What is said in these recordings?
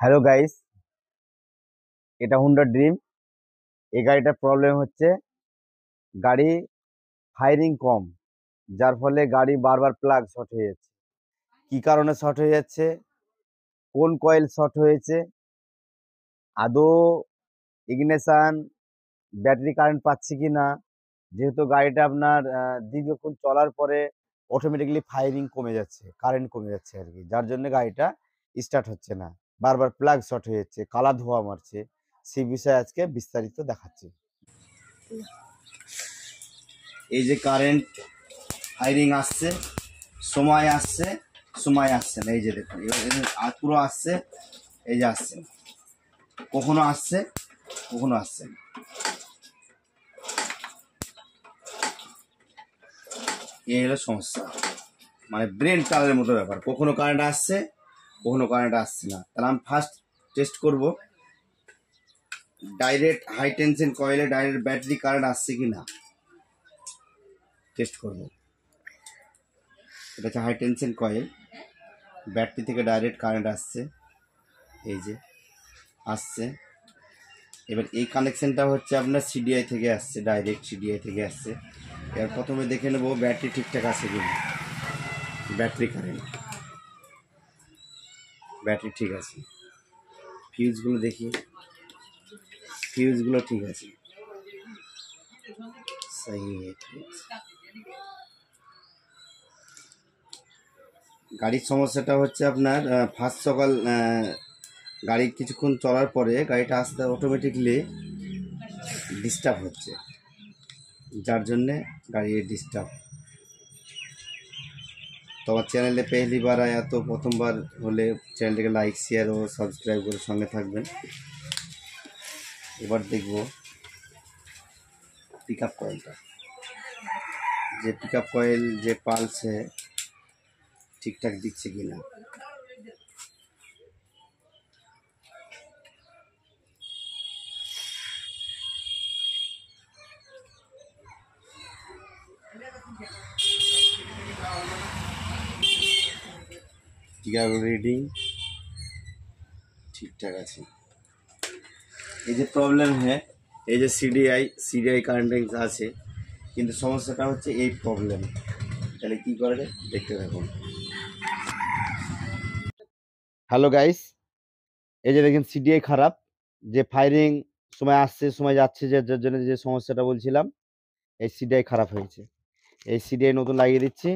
Hello guys, এটা Honda dream. এই গাড়িটার প্রবলেম হচ্ছে গাড়ি ফায়ারিং কম, যার ফলে গাড়ি বারবার প্লাগ শর্ট হয়ে যাচ্ছে। কি কারণে শর্ট হয়ে যাচ্ছে, কোন কয়েল শর্ট হয়েছে, আদৌ ইগনিশন ব্যাটারি কারেন্ট পাচ্ছে কি না। যেহেতু গাড়িটা আপনার দীর্ঘক্ষণ চলার পরে অটোমেটিক্যালি ফায়ারিং কমে যাচ্ছে, কারেন্ট কমে যাচ্ছে আর কি, যার জন্য গাড়িটা স্টার্ট হচ্ছে না, বারবার প্লাগ শর্ট হয়ে যাচ্ছে, কালা ধোঁয়া মারছে। সেই বিষয়ে আজকে বিস্তারিত দেখাচ্ছি। এই যে কারেন্ট ফায়ারিং আসছে, সময় আসছে, সময় আসছে না। এই যে দেখুন, পুরো আসছে, এই যে আসছে, কখনো আসছে, কখনো আসছে না। এই হলো সমস্যা, মানে ব্রেন টালের মতো ব্যাপার। কখনো কারেন্ট আসছে, কখনো কারেন্ট আসছে না। তাহলে আমি ফার্স্ট টেস্ট করব ডাইরেক্ট হাই টেনশন কয়েলে ডাইরেক্ট ব্যাটারি কারেন্ট আসছে কি না, টেস্ট করব। এটা হচ্ছে হাই টেনশন কয়েল, ব্যাটারি থেকে ডাইরেক্ট কারেন্ট আসছে, এই যে আসছে। এবার এই কানেকশনটা হচ্ছে আপনার সিডিআই থেকে আসছে, ডাইরেক্ট সিডিআই থেকে আসছে। এবার প্রথমে দেখে নেবো ব্যাটারি ঠিকঠাক আছে কিনা। ব্যাটারি কারেন্ট, ব্যাটারি ঠিক আছে। ফিউজগুলো দেখি, ফিউজগুলো ঠিক আছে, গাড়ির সমস্যাটা হচ্ছে আপনার ফার্স্ট সকাল গাড়ি কিছুক্ষণ চলার পরে গাড়িটা আস্তে অটোমেটিকলি ডিস্টার্ব হচ্ছে, যার জন্যে গাড়ি ডিস্টার্ব। তো আমার চ্যানেলে পেহলি বার আয়া তো প্রথমবার হলে চ্যানেলটাকে লাইক শেয়ার ও সাবস্ক্রাইব করে সঙ্গে থাকবেন। এবার দেখব পিক আপ কয়েলটা, যে পিক আপ কয়েল যে পালসে ঠিকঠাক দিচ্ছে কিনা। পিক রিডিং ঠিকঠাক আছে। এই যে প্রবলেম হ্যাঁ, এই যে সিডিআই কারেন্টিং আছে, কিন্তু সমস্যাটা হচ্ছে এই প্রবলেম। তাহলে কি করে দেখতে থাকুন। হ্যালো গাইস, এই যে দেখেন সিডিআই খারাপ, যে ফায়ারিং সময় আসছে সময় যাচ্ছে, যে যার জন্য যে সমস্যাটা বলছিলাম, এই সিডিআই খারাপ হয়েছে। এই সিডিআই নতুন লাগিয়ে দিচ্ছি।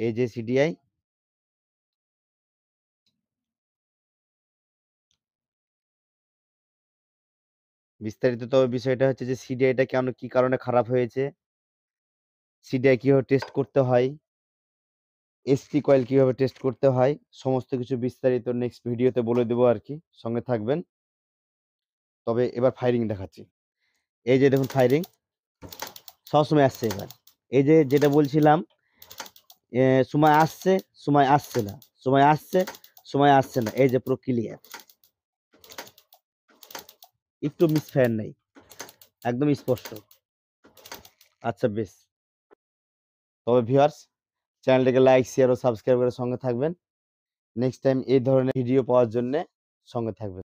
এই যে সিডিআই, বিস্তারিত তবে বিষয়টা হচ্ছে যে সিডিআইটা কেন কি কারণে খারাপ হয়েছে, সিডিআই কিভাবে টেস্ট করতে হয়, এসপি কয়েল কিভাবে টেস্ট করতে হয়, সমস্ত কিছু বিস্তারিত নেক্সট ভিডিওতে বলে দেবো আর কি, সঙ্গে থাকবেন। তবে এবার ফায়ারিং দেখাচ্ছি। এই যে দেখুন ফায়ারিং সবসময় আসছে। এবার এই যে যেটা বলছিলাম, সময় আসছে, সময় আসছে না, সময় আসছে, সময় আসছে না, এই যে পুরো ক্লিয়ার, একটু মিসফায়ার নেই, একদম স্পষ্ট। আচ্ছা বেশ, তবে ভিউয়ার্স চ্যানেলটাকে লাইক শেয়ার ও সাবস্ক্রাইব করে সঙ্গে থাকবেন। নেক্সট টাইম এই ধরনের ভিডিও পাওয়ার জন্য সঙ্গে থাকবেন।